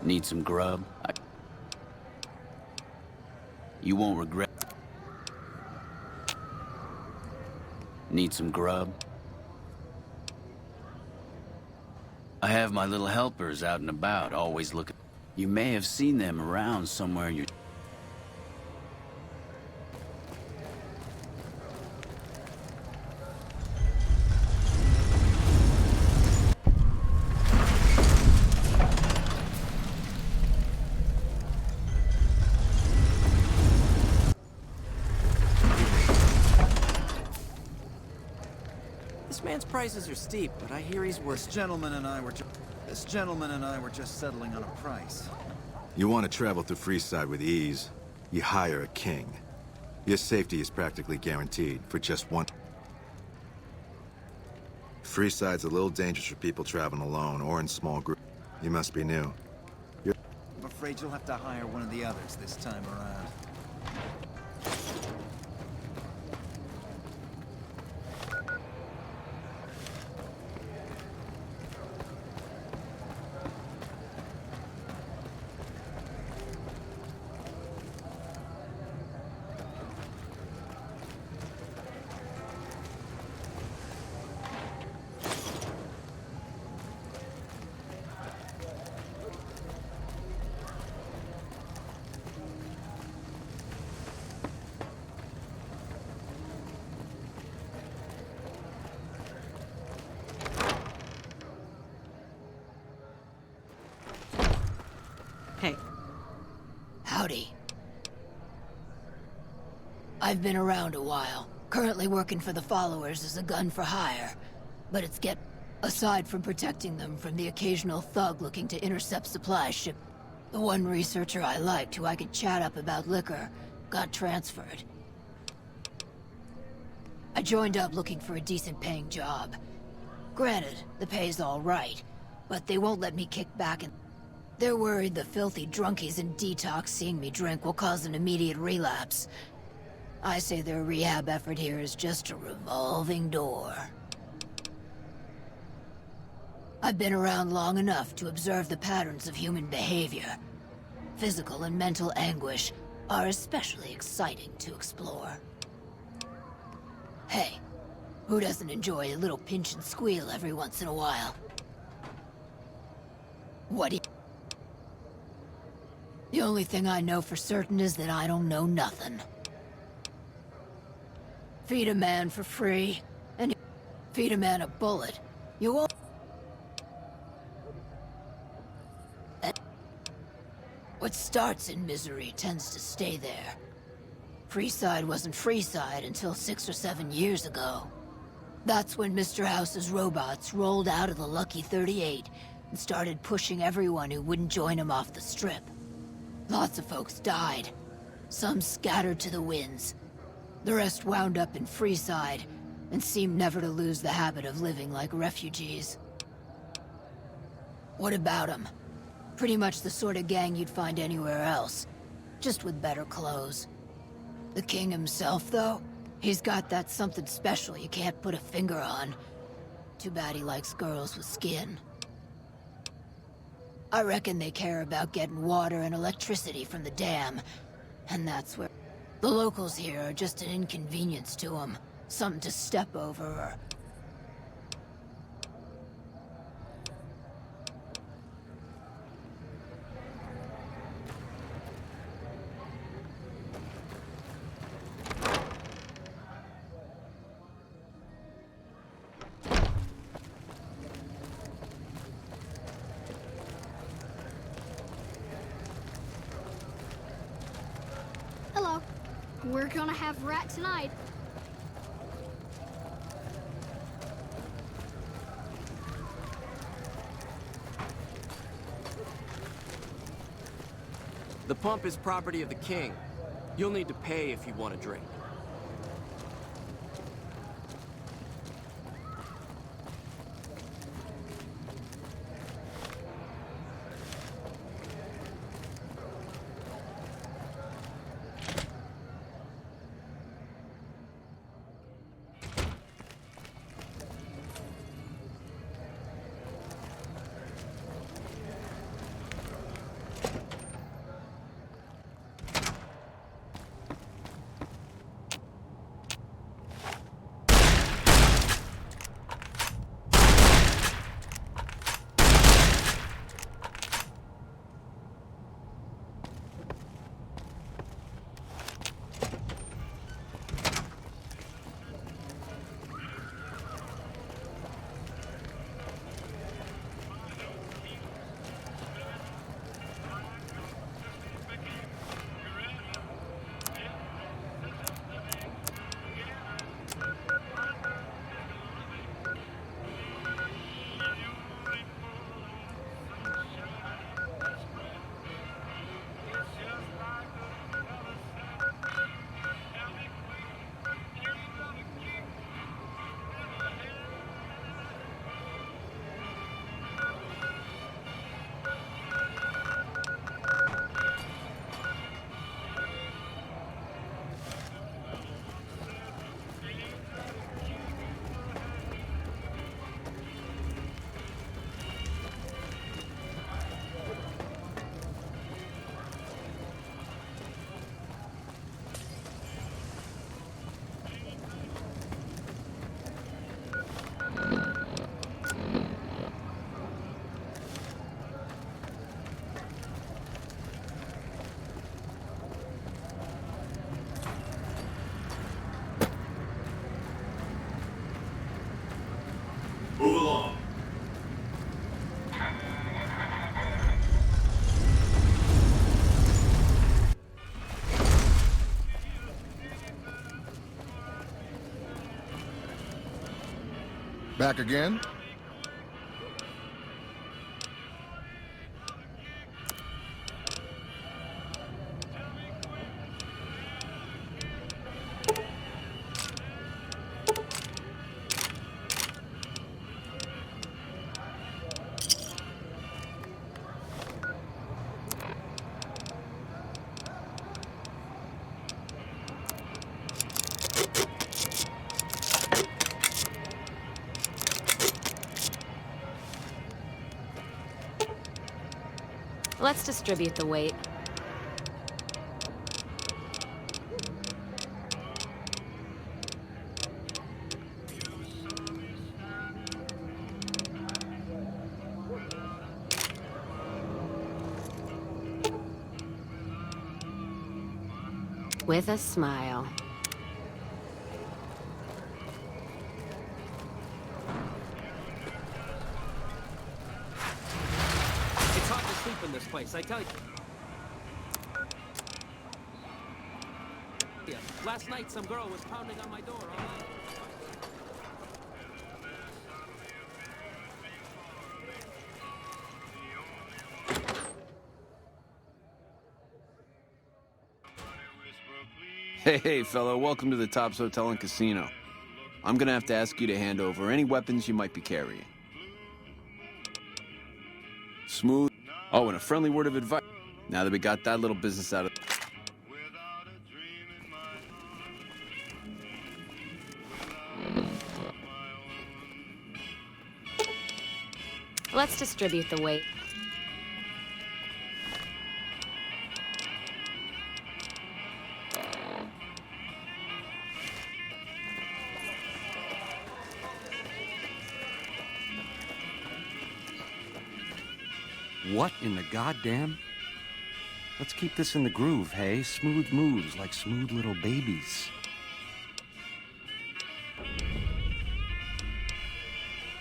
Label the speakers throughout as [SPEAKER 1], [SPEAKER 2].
[SPEAKER 1] Need some grub? You won't regret. Need some grub? I have my little helpers out and about, always looking. You may have seen them around somewhere in your...
[SPEAKER 2] This man's prices are steep, but I hear he's worth...
[SPEAKER 3] This gentleman and I were just settling on a price.
[SPEAKER 4] You want to travel through Freeside with ease, you hire a king. Your safety is practically guaranteed for just one... Freeside's a little dangerous for people traveling alone or in small groups. You must be new.
[SPEAKER 3] I'm afraid you'll have to hire one of the others this time around.
[SPEAKER 2] Hey.
[SPEAKER 5] Howdy. I've been around a while. Currently working for the followers as a gun for hire. But it's aside from protecting them from the occasional thug looking to intercept supply ship, the one researcher I liked who I could chat up about liquor got transferred. I joined up looking for a decent paying job. Granted, the pay's all right, but they won't let me kick back and... They're worried the filthy drunkies in detox seeing me drink will cause an immediate relapse. I say their rehab effort here is just a revolving door. I've been around long enough to observe the patterns of human behavior. Physical and mental anguish are especially exciting to explore. Hey, who doesn't enjoy a little pinch and squeal every once in a while? What do you... The only thing I know for certain is that I don't know nothing. Feed a man for free, and feed a man a bullet. You won't... What starts in misery tends to stay there. Freeside wasn't Freeside until 6 or 7 years ago. That's when Mr. House's robots rolled out of the Lucky 38 and started pushing everyone who wouldn't join him off the strip. Lots of folks died. Some scattered to the winds. The rest wound up in Freeside and seemed never to lose the habit of living like refugees. What about them? Pretty much the sort of gang you'd find anywhere else, just with better clothes. The king himself, though, he's got that something special you can't put a finger on. Too bad he likes girls with skin. I reckon they care about getting water and electricity from the dam, and that's where... The locals here are just an inconvenience to them. Something to step over or...
[SPEAKER 6] Hello. We're gonna have rat tonight.
[SPEAKER 2] The pump is property of the king. You'll need to pay if you want a drink.
[SPEAKER 7] along.
[SPEAKER 8] Back again?
[SPEAKER 9] Let's distribute the weight. With a smile.
[SPEAKER 2] It's hard to sleep in this place, I tell you. Yeah, last night some girl was pounding on my door all night.
[SPEAKER 1] Hey, fellow, welcome to the Tops Hotel and Casino. I'm gonna have to ask you to hand over any weapons you might be carrying. Smooth. Oh, and a friendly word of advice. Now that we got that little business out of...
[SPEAKER 9] Let's distribute the weight.
[SPEAKER 10] What in the goddamn? Let's keep this in the groove, hey? Smooth moves like smooth little babies.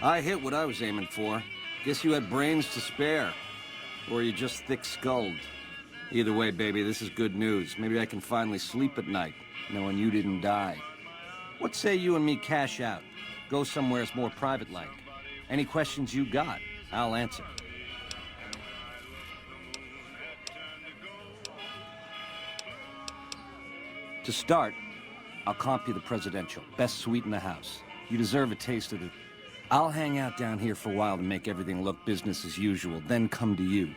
[SPEAKER 10] I hit what I was aiming for. Guess you had brains to spare. Or you just thick-skulled. Either way, baby, this is good news. Maybe I can finally sleep at night, knowing you didn't die. What say you and me cash out? Go somewheres more private-like. Any questions you got, I'll answer. To start, I'll comp you the presidential. Best suite in the house. You deserve a taste of it. I'll hang out down here for a while to make everything look business as usual, then come to you.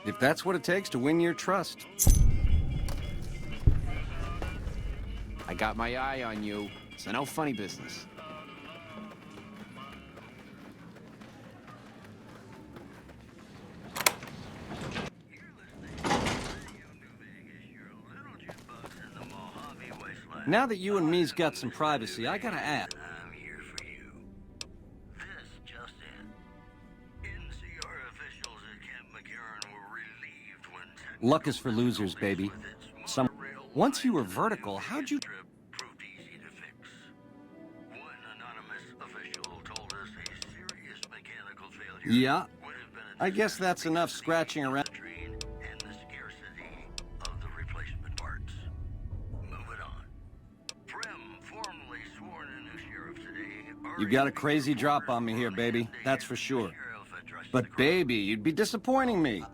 [SPEAKER 10] If that's what it takes to win your trust.
[SPEAKER 1] I got my eye on you, so no funny business.
[SPEAKER 10] Now that you and me's got some privacy, I gotta ask.
[SPEAKER 11] I'm here for you. This just in. NCR officials at Camp McCarran were relieved when
[SPEAKER 10] Luck is for losers, baby. Once you were vertical, how'd you...
[SPEAKER 11] proved easy to fix. One anonymous official told us a serious mechanical failure
[SPEAKER 10] Yeah,
[SPEAKER 11] would have been
[SPEAKER 10] I guess that's enough scratching around.
[SPEAKER 11] and the scarcity of the replacement parts. Moving on. Prim, formally sworn in as sheriff today.
[SPEAKER 10] You got a crazy drop on me here, baby. That's for sure. But baby, you'd be disappointing me.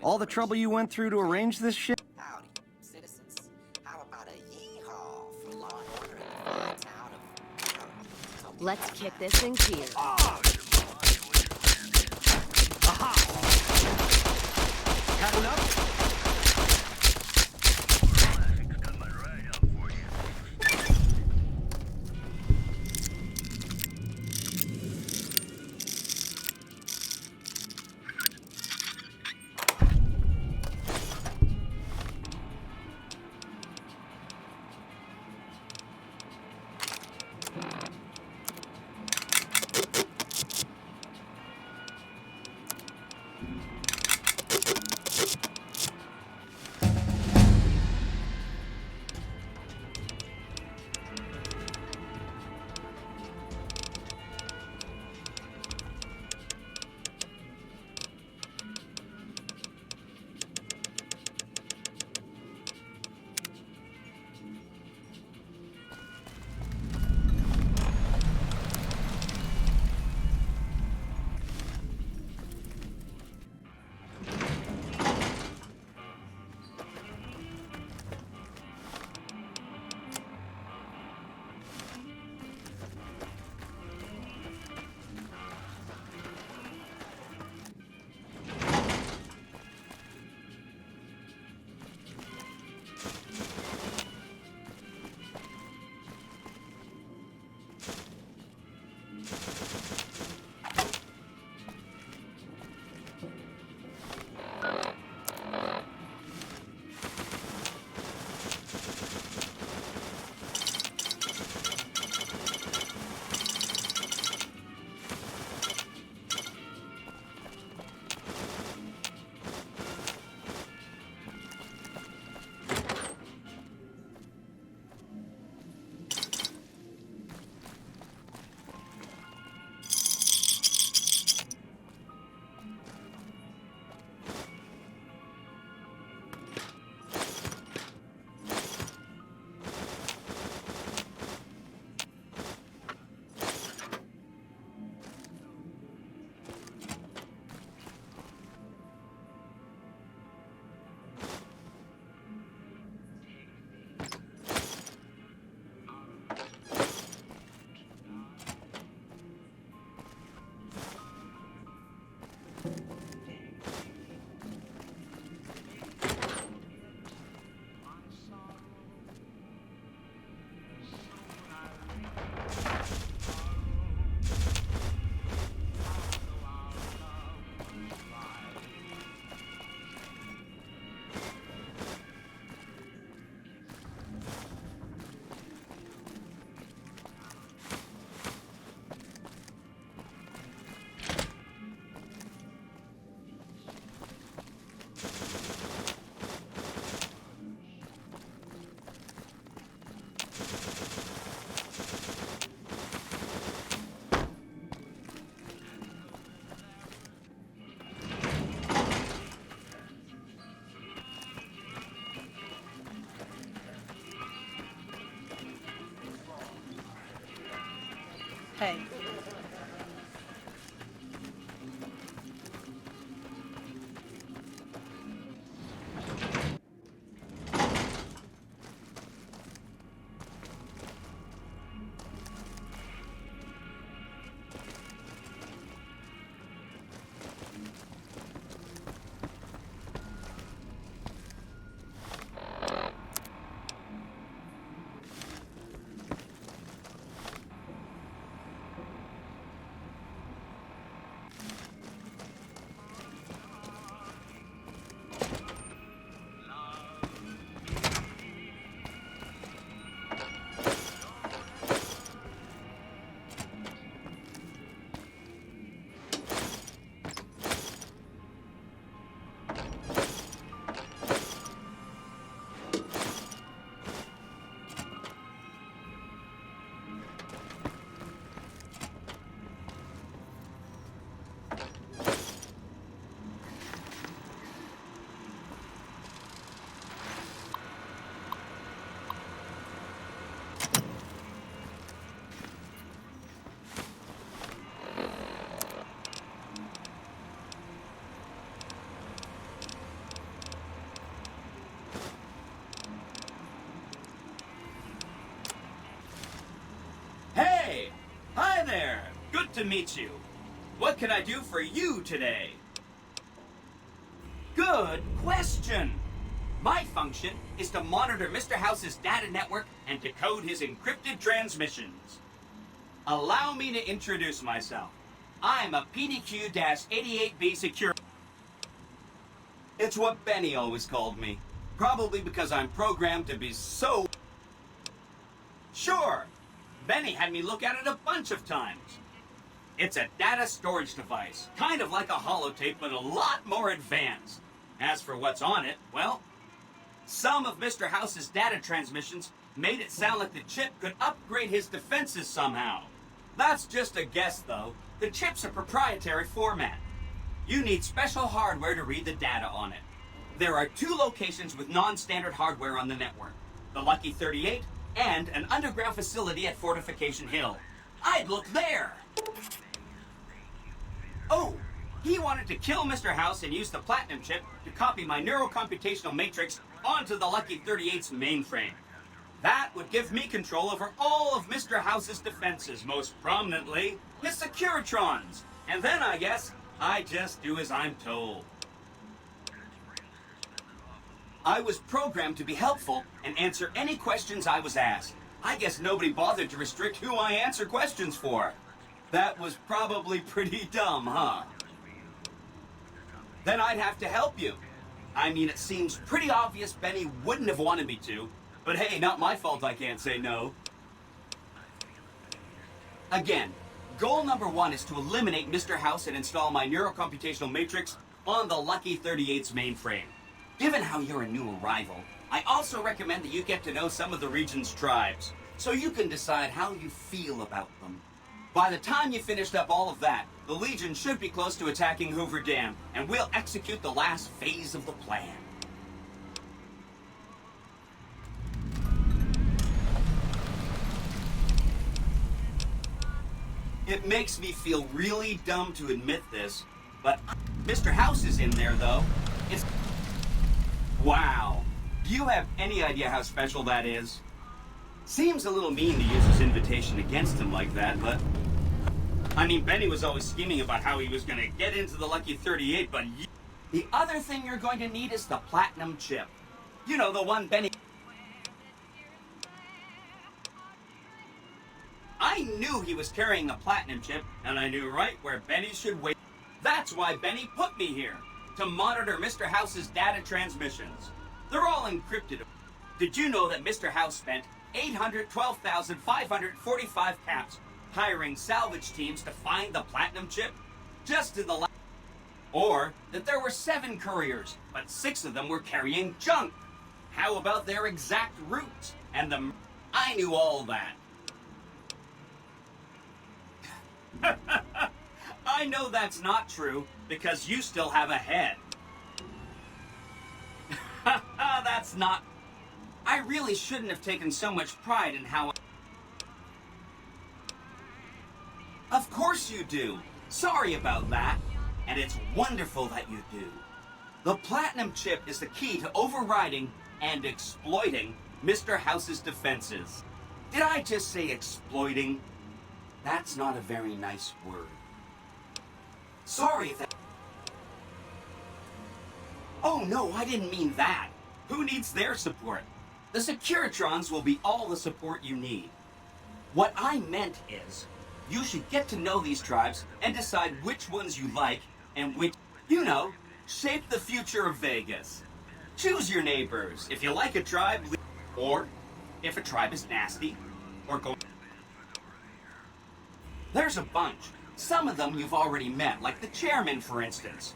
[SPEAKER 10] All the trouble you went through to arrange this shit?
[SPEAKER 12] Howdy, citizens. How about a yee-haw for law and order in the fine town of...
[SPEAKER 9] Let's kick this in gear.
[SPEAKER 10] Had enough?
[SPEAKER 7] Hey.
[SPEAKER 8] Hey! Hi there! Good to meet you. What can I do for you today? Good question! My function is to monitor Mr. House's data network and decode his encrypted transmissions. Allow me to introduce myself. I'm a PDQ-88B secure... It's what Benny always called me. Probably because I'm programmed to be so... Sure! Benny had me look at it a bunch of times. It's a data storage device, kind of like a holotape, but a lot more advanced. As for what's on it, well, some of Mr. House's data transmissions made it sound like the chip could upgrade his defenses somehow. That's just a guess, though. The chip's a proprietary format. You need special hardware to read the data on it. There are 2 locations with non-standard hardware on the network. The Lucky 38 and an underground facility at Fortification Hill. I'd look there! Oh, he wanted to kill Mr. House and use the Platinum chip to copy my neurocomputational matrix onto the Lucky 38's mainframe. That would give me control over all of Mr. House's defenses, most prominently his Securitrons. And then, I guess, I just do as I'm told. I was programmed to be helpful and answer any questions I was asked. I guess nobody bothered to restrict who I answer questions for. That was probably pretty dumb, huh? Then I'd have to help you. I mean, it seems pretty obvious Benny wouldn't have wanted me to, but hey, not my fault I can't say no. Again, goal number 1 is to eliminate Mr. House and install my neurocomputational matrix on the Lucky 38's mainframe. Given how you're a new arrival, I also recommend that you get to know some of the region's tribes, so you can decide how you feel about them. By the time you finished up all of that, the Legion should be close to attacking Hoover Dam, and we'll execute the last phase of the plan. It makes me feel really dumb to admit this, but Mr. House is in there, though. It's... Wow. Do you have any idea how special that is? Seems a little mean to use his invitation against him like that, but... I mean, Benny was always scheming about how he was going to get into the Lucky 38, but... The other thing you're going to need is the Platinum chip. You know, the one Benny... I knew he was carrying the Platinum chip, and I knew right where Benny should wait. That's why Benny put me here, to monitor Mr. House's data transmissions. They're all encrypted. Did you know that Mr. House spent 812,545 caps hiring salvage teams to find the Platinum chip? Just in the last... Or that there were 7 couriers, but 6 of them were carrying junk. How about their exact routes? And the... I knew all that. I know that's not true, because you still have a head. That's not... I really shouldn't have taken so much pride in how... course you do. Sorry about that. And it's wonderful that you do. The platinum chip is the key to overriding and exploiting Mr. House's defenses. Did I just say exploiting? That's not a very nice word. Sorry if that... Oh no, I didn't mean that. Who needs their support? The Securitrons will be all the support you need. What I meant is, you should get to know these tribes and decide which ones you like and which, you know, shape the future of Vegas. Choose your neighbors. If you like a tribe, or if a tribe is nasty, or go... There's a bunch. Some of them you've already met, like the chairman, for instance.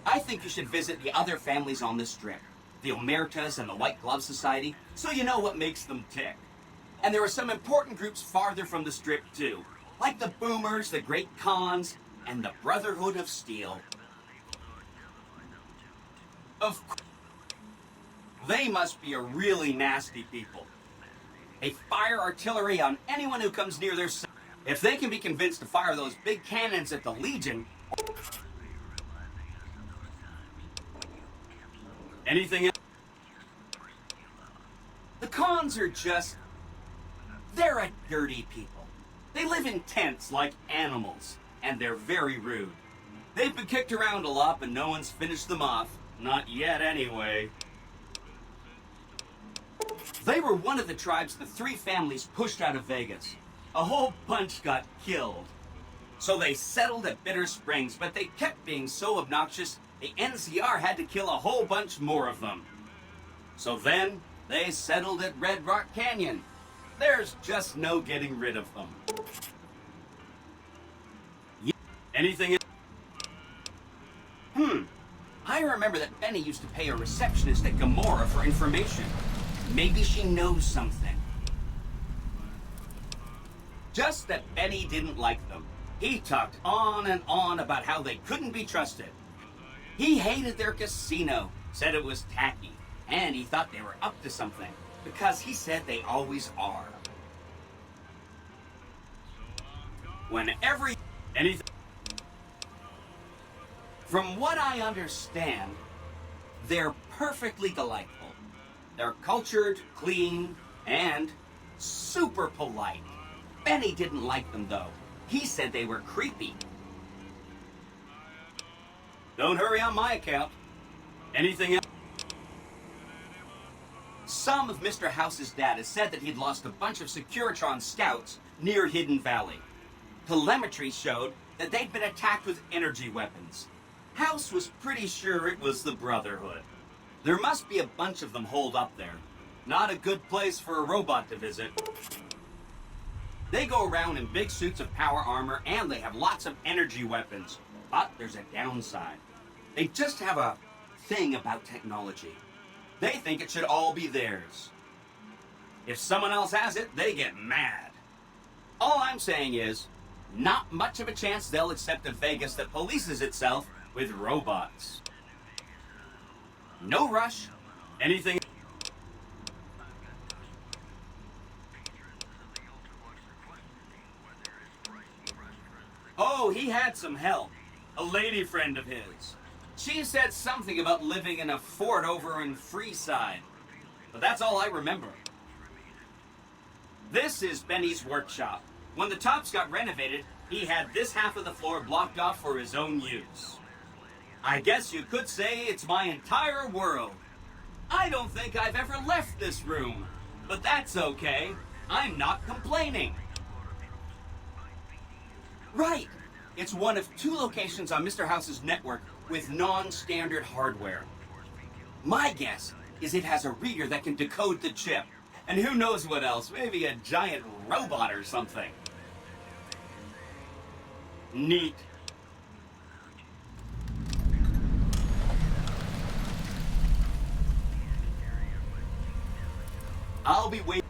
[SPEAKER 8] I think you should visit the other families on the strip, the Omertas and the White Glove Society, so you know what makes them tick. And there are some important groups farther from the strip, too, like the Boomers, the Great Khans, and the Brotherhood of Steel. Of course, they must be a really nasty people. They fire artillery on anyone who comes near their side. If they can be convinced to fire those big cannons at the Legion... Anything else? The Khans are just... They're a dirty people. They live in tents like animals, and they're very rude. They've been kicked around a lot, but no one's finished them off. Not yet, anyway. They were one of the tribes the three families pushed out of Vegas. A whole bunch got killed. So they settled at Bitter Springs, but they kept being so obnoxious, the NCR had to kill a whole bunch more of them. So then, they settled at Red Rock Canyon. There's just no getting rid of them. Anything else? I remember that Benny used to pay a receptionist at Gomorrah for information. Maybe she knows something. Just that Benny didn't like them. He talked on and on about how they couldn't be trusted. He hated their casino, said it was tacky, and he thought they were up to something, because he said they always are. Whenever anything... From what I understand, they're perfectly delightful. They're cultured, clean, and super polite. Benny didn't like them, though. He said they were creepy. Don't hurry on my account. Anything else? Some of Mr. House's data said that he'd lost a bunch of Securitron scouts near Hidden Valley. Telemetry showed that they'd been attacked with energy weapons. House was pretty sure it was the Brotherhood. There must be a bunch of them holed up there. Not a good place for a robot to visit. They go around in big suits of power armor, and they have lots of energy weapons. But there's a downside. They just have a thing about technology. They think it should all be theirs. If someone else has it, they get mad. All I'm saying is, not much of a chance they'll accept a Vegas that polices itself with robots. No rush. Anything... Oh, he had some help. A lady friend of his. She said something about living in a fort over in Freeside. But that's all I remember. This is Benny's workshop. When the tops got renovated, he had this half of the floor blocked off for his own use. I guess you could say it's my entire world. I don't think I've ever left this room. But that's okay. I'm not complaining. Right. It's one of 2 locations on Mr. House's network with non-standard hardware. My guess is it has a reader that can decode the chip. And who knows what else, maybe a giant robot or something. Neat. I'll be waiting.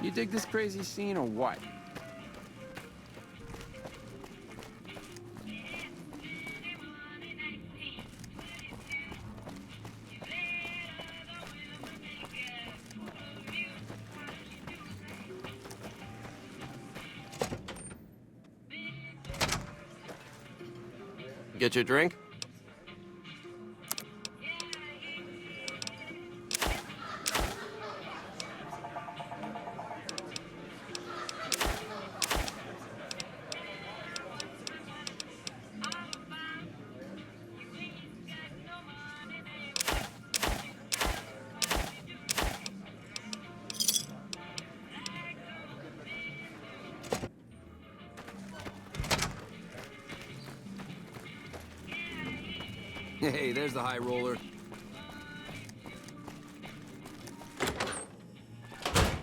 [SPEAKER 2] You dig this crazy scene or what? Get your drink?
[SPEAKER 10] Hey, there's the high roller.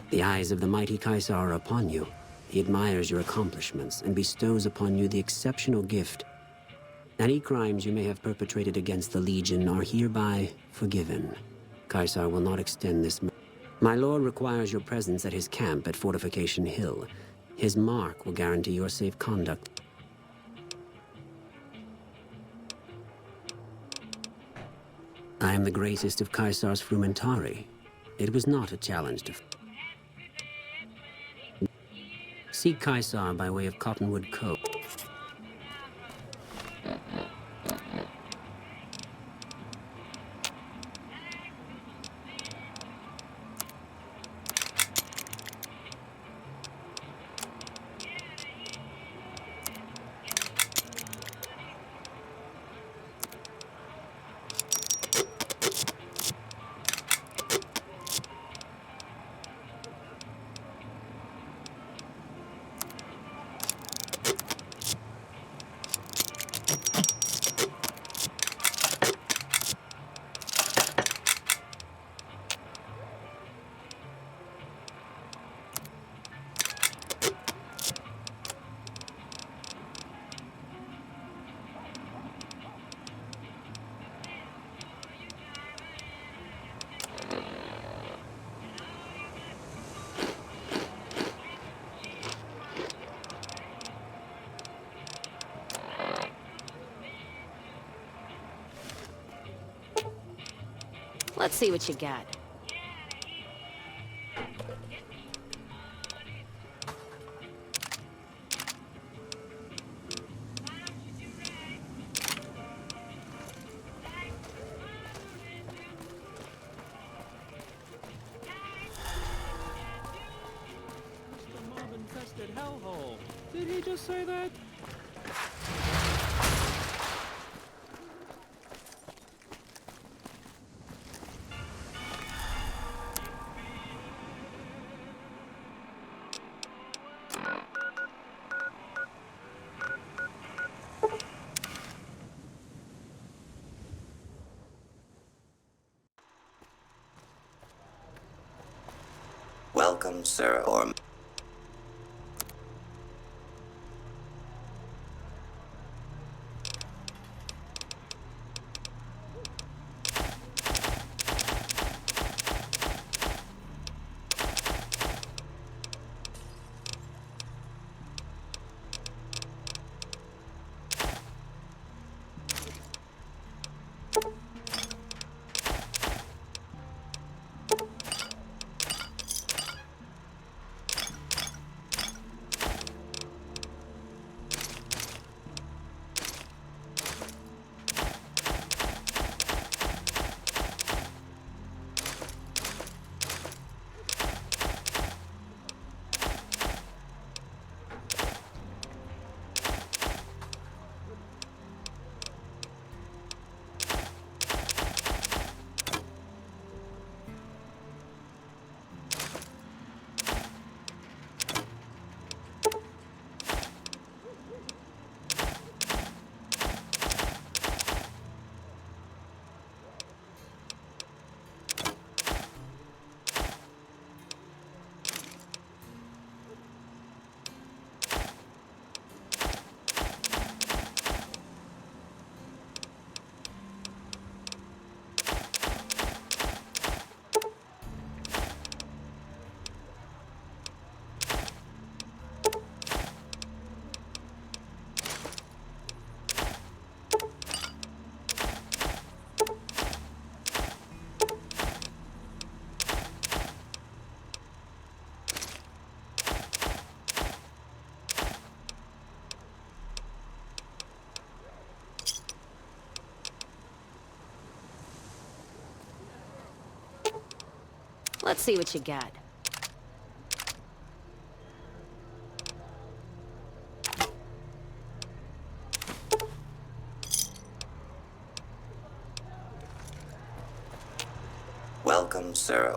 [SPEAKER 7] The eyes of the mighty Caesar are upon you. He admires your accomplishments and bestows upon you the exceptional gift. Any crimes you may have perpetrated against the Legion are hereby forgiven. Caesar will not extend this. My lord requires your presence at his camp at Fortification Hill. His mark will guarantee your safe conduct. I am the greatest of Caesar's frumentari. It was not a challenge to... Seek Caesar by way of Cottonwood Cove.
[SPEAKER 9] Let's see what you got.
[SPEAKER 2] Mob-infested hellhole. Did he just say that?
[SPEAKER 12] Welcome, sir, or...
[SPEAKER 9] Let's see what you got.
[SPEAKER 12] Welcome, sir.